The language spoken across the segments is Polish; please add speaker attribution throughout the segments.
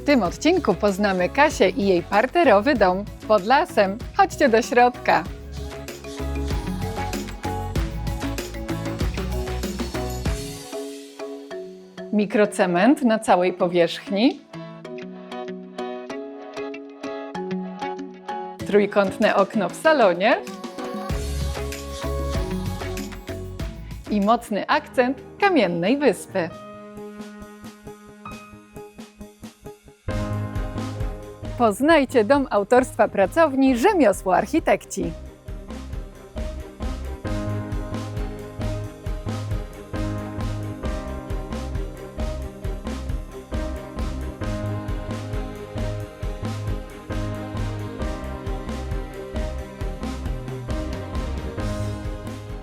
Speaker 1: tym odcinku poznamy Kasię i jej parterowy dom pod lasem. Chodźcie do środka. Mikrocement na całej powierzchni. Trójkątne okno w salonie. I mocny akcent kamiennej wyspy. Poznajcie dom autorstwa pracowni Rzemiosło Architekci.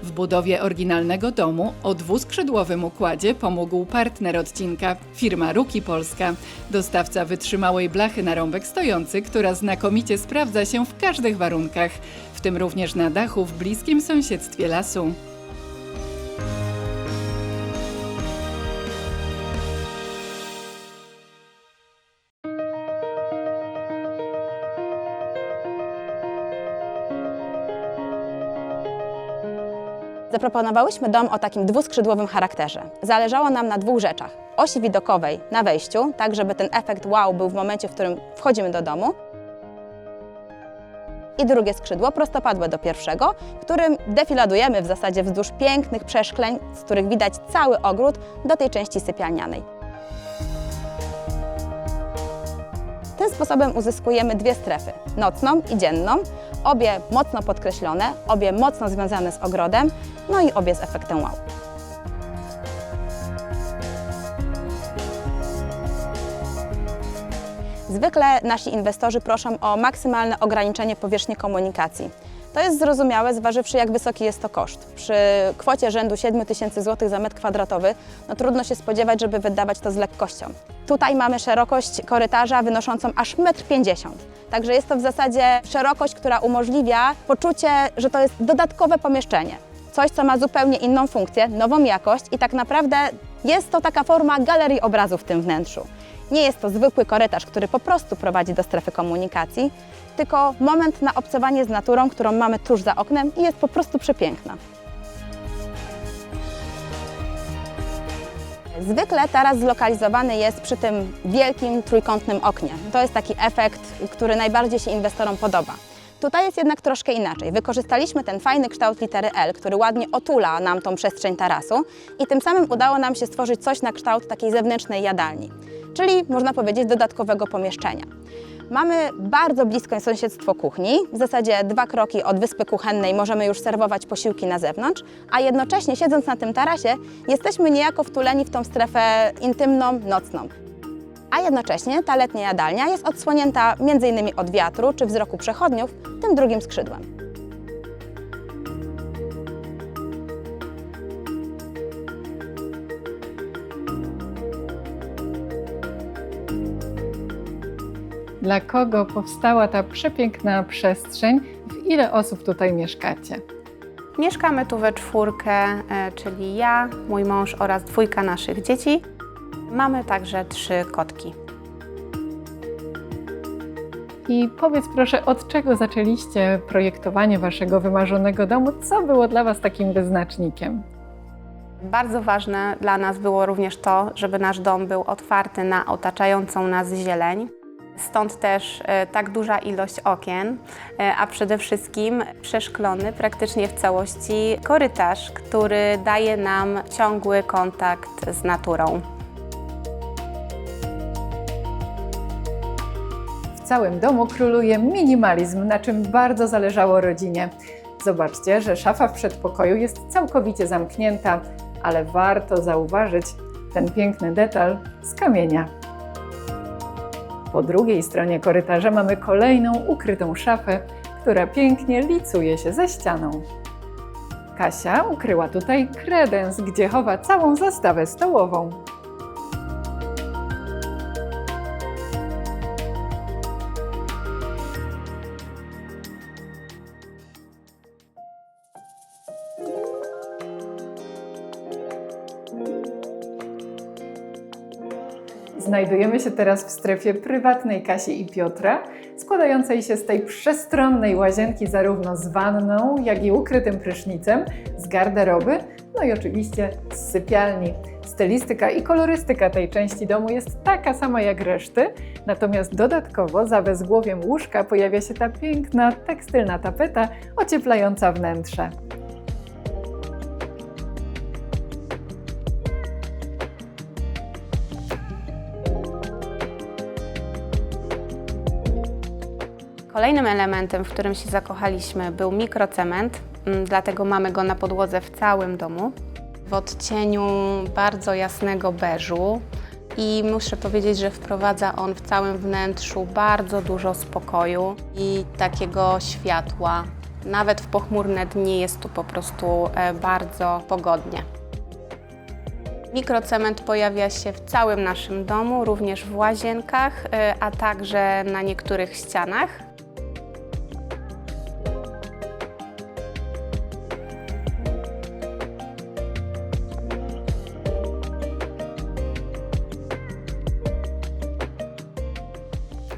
Speaker 1: W budowie oryginalnego domu o dwuskrzydłowym układzie pomógł partner odcinka, firma Ruki Polska, dostawca wytrzymałej blachy na rąbek stojący, która znakomicie sprawdza się w każdych warunkach, w tym również na dachu w bliskim sąsiedztwie lasu.
Speaker 2: Zaproponowałyśmy dom o takim dwuskrzydłowym charakterze. Zależało nam na dwóch rzeczach. Osi widokowej na wejściu, tak żeby ten efekt wow był w momencie, w którym wchodzimy do domu. I drugie skrzydło, prostopadłe do pierwszego, którym defiladujemy w zasadzie wzdłuż pięknych przeszkleń, z których widać cały ogród do tej części sypialnianej. Tym sposobem uzyskujemy dwie strefy, nocną i dzienną, obie mocno podkreślone, obie mocno związane z ogrodem, no i obie z efektem wow. Zwykle nasi inwestorzy proszą o maksymalne ograniczenie powierzchni komunikacji. To jest zrozumiałe, zważywszy jak wysoki jest to koszt. Przy kwocie rzędu 7 000 złotych za metr kwadratowy, no trudno się spodziewać, żeby wydawać to z lekkością. Tutaj mamy szerokość korytarza wynoszącą aż 1,50 m. Także jest to w zasadzie szerokość, która umożliwia poczucie, że to jest dodatkowe pomieszczenie. Coś, co ma zupełnie inną funkcję, nową jakość i tak naprawdę jest to taka forma galerii obrazu w tym wnętrzu. Nie jest to zwykły korytarz, który po prostu prowadzi do strefy komunikacji, tylko moment na obcowanie z naturą, którą mamy tuż za oknem i jest po prostu przepiękna. Zwykle taras zlokalizowany jest przy tym wielkim trójkątnym oknie. To jest taki efekt, który najbardziej się inwestorom podoba. Tutaj jest jednak troszkę inaczej. Wykorzystaliśmy ten fajny kształt litery L, który ładnie otula nam tą przestrzeń tarasu i tym samym udało nam się stworzyć coś na kształt takiej zewnętrznej jadalni, czyli można powiedzieć dodatkowego pomieszczenia. Mamy bardzo bliskie sąsiedztwo kuchni, w zasadzie 2 kroki od wyspy kuchennej możemy już serwować posiłki na zewnątrz, a jednocześnie siedząc na tym tarasie jesteśmy niejako wtuleni w tą strefę intymną, nocną. A jednocześnie ta letnia jadalnia jest odsłonięta m.in. od wiatru czy wzroku przechodniów tym drugim skrzydłem.
Speaker 1: Dla kogo powstała ta przepiękna przestrzeń? W ile osób tutaj mieszkacie?
Speaker 3: Mieszkamy tu we czwórkę, czyli ja, mój mąż oraz 2 naszych dzieci. Mamy także 3 kotki.
Speaker 1: I powiedz proszę, od czego zaczęliście projektowanie waszego wymarzonego domu? Co było dla was takim wyznacznikiem?
Speaker 3: Bardzo ważne dla nas było również to, żeby nasz dom był otwarty na otaczającą nas zieleń. Stąd też tak duża ilość okien, a przede wszystkim przeszklony praktycznie w całości korytarz, który daje nam ciągły kontakt z naturą.
Speaker 1: W całym domu króluje minimalizm, na czym bardzo zależało rodzinie. Zobaczcie, że szafa w przedpokoju jest całkowicie zamknięta, ale warto zauważyć ten piękny detal z kamienia. Po drugiej stronie korytarza mamy kolejną ukrytą szafę, która pięknie licuje się ze ścianą. Kasia ukryła tutaj kredens, gdzie chowa całą zastawę stołową. Znajdujemy się teraz w strefie prywatnej Kasi i Piotra, składającej się z tej przestronnej łazienki zarówno z wanną, jak i ukrytym prysznicem, z garderoby, no i oczywiście z sypialni. Stylistyka i kolorystyka tej części domu jest taka sama jak reszty, natomiast dodatkowo za bezgłowiem łóżka pojawia się ta piękna, tekstylna tapeta ocieplająca wnętrze.
Speaker 3: Kolejnym elementem, w którym się zakochaliśmy, był mikrocement, dlatego mamy go na podłodze w całym domu. W odcieniu bardzo jasnego beżu i muszę powiedzieć, że wprowadza on w całym wnętrzu bardzo dużo spokoju i takiego światła. Nawet w pochmurne dni jest tu po prostu bardzo pogodnie. Mikrocement pojawia się w całym naszym domu, również w łazienkach, a także na niektórych ścianach.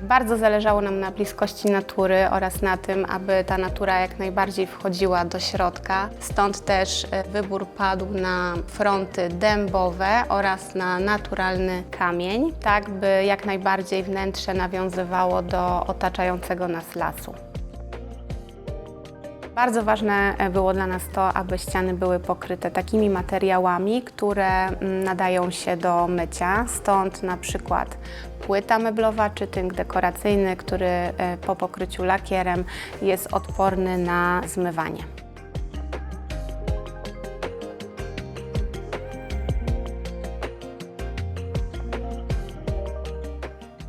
Speaker 3: Bardzo zależało nam na bliskości natury oraz na tym, aby ta natura jak najbardziej wchodziła do środka. Stąd też wybór padł na fronty dębowe oraz na naturalny kamień, tak by jak najbardziej wnętrze nawiązywało do otaczającego nas lasu. Bardzo ważne było dla nas to, aby ściany były pokryte takimi materiałami, które nadają się do mycia. Stąd na przykład płyta meblowa czy tynk dekoracyjny, który po pokryciu lakierem jest odporny na zmywanie.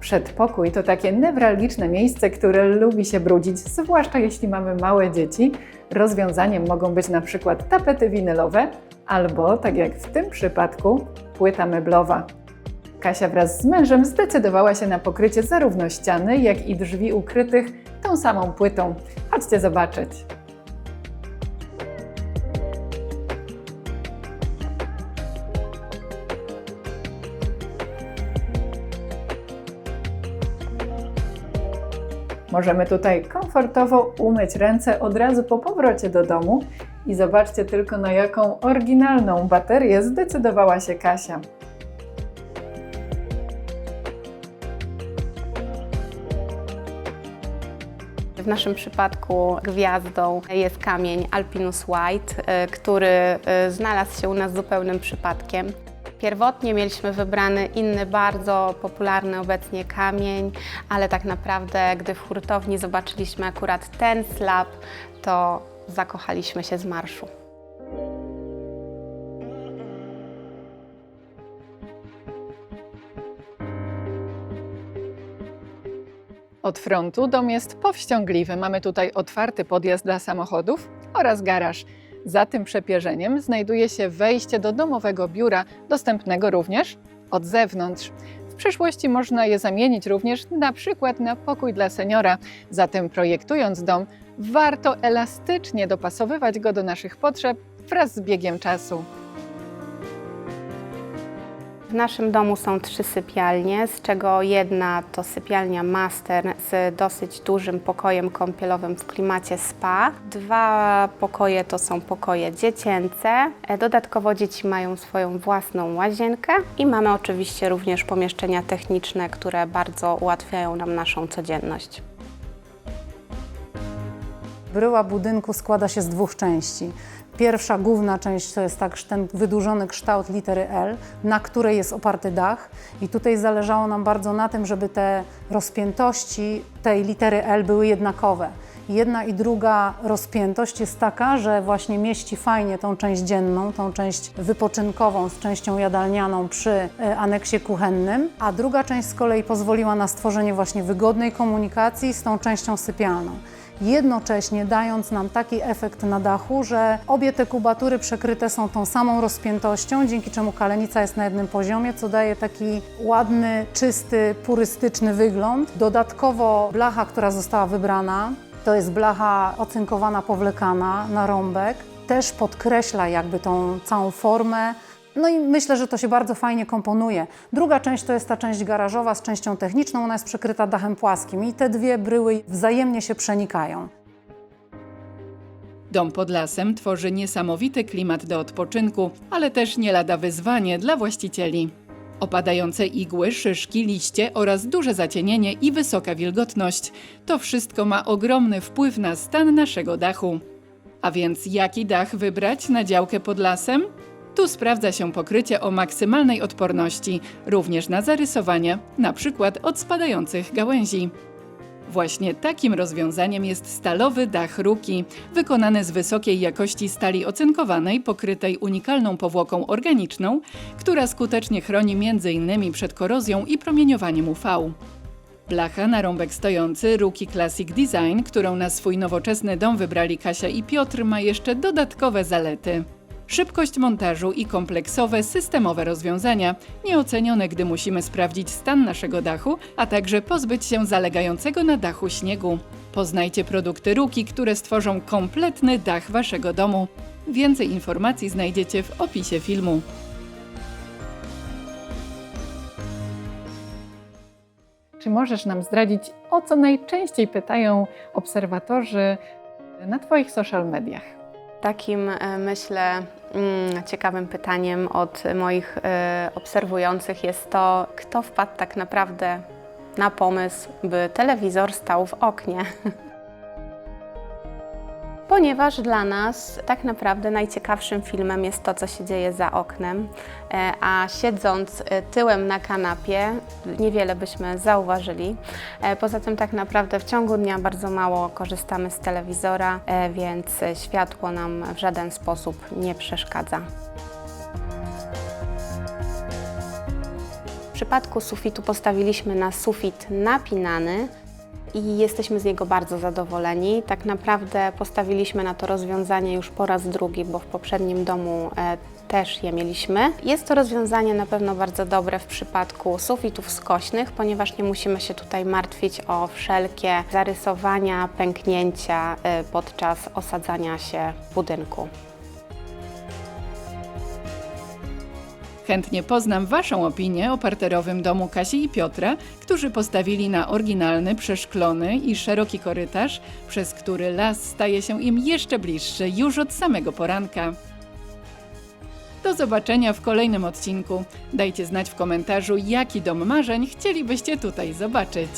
Speaker 1: Przedpokój to takie newralgiczne miejsce, które lubi się brudzić, zwłaszcza jeśli mamy małe dzieci. Rozwiązaniem mogą być na przykład tapety winylowe albo, tak jak w tym przypadku, płyta meblowa. Kasia wraz z mężem zdecydowała się na pokrycie zarówno ściany, jak i drzwi ukrytych tą samą płytą. Chodźcie zobaczyć. Możemy tutaj komfortowo umyć ręce od razu po powrocie do domu i zobaczcie tylko, na jaką oryginalną baterię zdecydowała się Kasia.
Speaker 3: W naszym przypadku gwiazdą jest kamień Alpinus White, który znalazł się u nas zupełnym przypadkiem. Pierwotnie mieliśmy wybrany inny, bardzo popularny obecnie kamień, ale tak naprawdę, gdy w hurtowni zobaczyliśmy akurat ten slab, to zakochaliśmy się z marszu.
Speaker 1: Od frontu dom jest powściągliwy. Mamy tutaj otwarty podjazd dla samochodów oraz garaż. Za tym przepierzeniem znajduje się wejście do domowego biura, dostępnego również od zewnątrz. W przyszłości można je zamienić również na przykład na pokój dla seniora. Zatem projektując dom, warto elastycznie dopasowywać go do naszych potrzeb wraz z biegiem czasu.
Speaker 3: W naszym domu są 3 sypialnie, z czego jedna to sypialnia master z dosyć dużym pokojem kąpielowym w klimacie spa. 2 pokoje to są pokoje dziecięce. Dodatkowo dzieci mają swoją własną łazienkę i mamy oczywiście również pomieszczenia techniczne, które bardzo ułatwiają nam naszą codzienność.
Speaker 4: Bryła budynku składa się z 2 części. Pierwsza, główna część to jest ten wydłużony kształt litery L, na której jest oparty dach. I tutaj zależało nam bardzo na tym, żeby te rozpiętości tej litery L były jednakowe. Jedna i druga rozpiętość jest taka, że właśnie mieści fajnie tą część dzienną, tą część wypoczynkową z częścią jadalnianą przy aneksie kuchennym, a druga część z kolei pozwoliła na stworzenie właśnie wygodnej komunikacji z tą częścią sypialną. Jednocześnie dając nam taki efekt na dachu, że obie te kubatury przekryte są tą samą rozpiętością, dzięki czemu kalenica jest na jednym poziomie, co daje taki ładny, czysty, purystyczny wygląd. Dodatkowo blacha, która została wybrana, to jest blacha ocynkowana, powlekana na rąbek. Też podkreśla jakby tą całą formę No i myślę, że to się bardzo fajnie komponuje. Druga część to jest ta część garażowa z częścią techniczną, ona jest przykryta dachem płaskim i te dwie bryły wzajemnie się przenikają.
Speaker 1: Dom pod lasem tworzy niesamowity klimat do odpoczynku, ale też nie lada wyzwanie dla właścicieli. Opadające igły, szyszki, liście oraz duże zacienienie i wysoka wilgotność – to wszystko ma ogromny wpływ na stan naszego dachu. A więc jaki dach wybrać na działkę pod lasem? Tu sprawdza się pokrycie o maksymalnej odporności, również na zarysowania, np. od spadających gałęzi. Właśnie takim rozwiązaniem jest stalowy dach Ruki, wykonany z wysokiej jakości stali ocynkowanej, pokrytej unikalną powłoką organiczną, która skutecznie chroni m.in. przed korozją i promieniowaniem UV. Blacha na rąbek stojący Ruki Classic Design, którą na swój nowoczesny dom wybrali Kasia i Piotr, ma jeszcze dodatkowe zalety. Szybkość montażu i kompleksowe, systemowe rozwiązania, nieocenione, gdy musimy sprawdzić stan naszego dachu, a także pozbyć się zalegającego na dachu śniegu. Poznajcie produkty Ruki, które stworzą kompletny dach waszego domu. Więcej informacji znajdziecie w opisie filmu. Czy możesz nam zdradzić, o co najczęściej pytają obserwatorzy na Twoich social mediach?
Speaker 3: Takim, myślę, ciekawym pytaniem od moich obserwujących jest to, kto wpadł tak naprawdę na pomysł, by telewizor stał w oknie. Ponieważ dla nas tak naprawdę najciekawszym filmem jest to, co się dzieje za oknem, a siedząc tyłem na kanapie niewiele byśmy zauważyli. Poza tym tak naprawdę w ciągu dnia bardzo mało korzystamy z telewizora, więc światło nam w żaden sposób nie przeszkadza. W przypadku sufitu postawiliśmy na sufit napinany i jesteśmy z niego bardzo zadowoleni. Tak naprawdę postawiliśmy na to rozwiązanie już po raz drugi, bo w poprzednim domu też je mieliśmy. Jest to rozwiązanie na pewno bardzo dobre w przypadku sufitów skośnych, ponieważ nie musimy się tutaj martwić o wszelkie zarysowania, pęknięcia podczas osadzania się w budynku.
Speaker 1: Chętnie poznam Waszą opinię o parterowym domu Kasi i Piotra, którzy postawili na oryginalny, przeszklony i szeroki korytarz, przez który las staje się im jeszcze bliższy już od samego poranka. Do zobaczenia w kolejnym odcinku. Dajcie znać w komentarzu, jaki dom marzeń chcielibyście tutaj zobaczyć.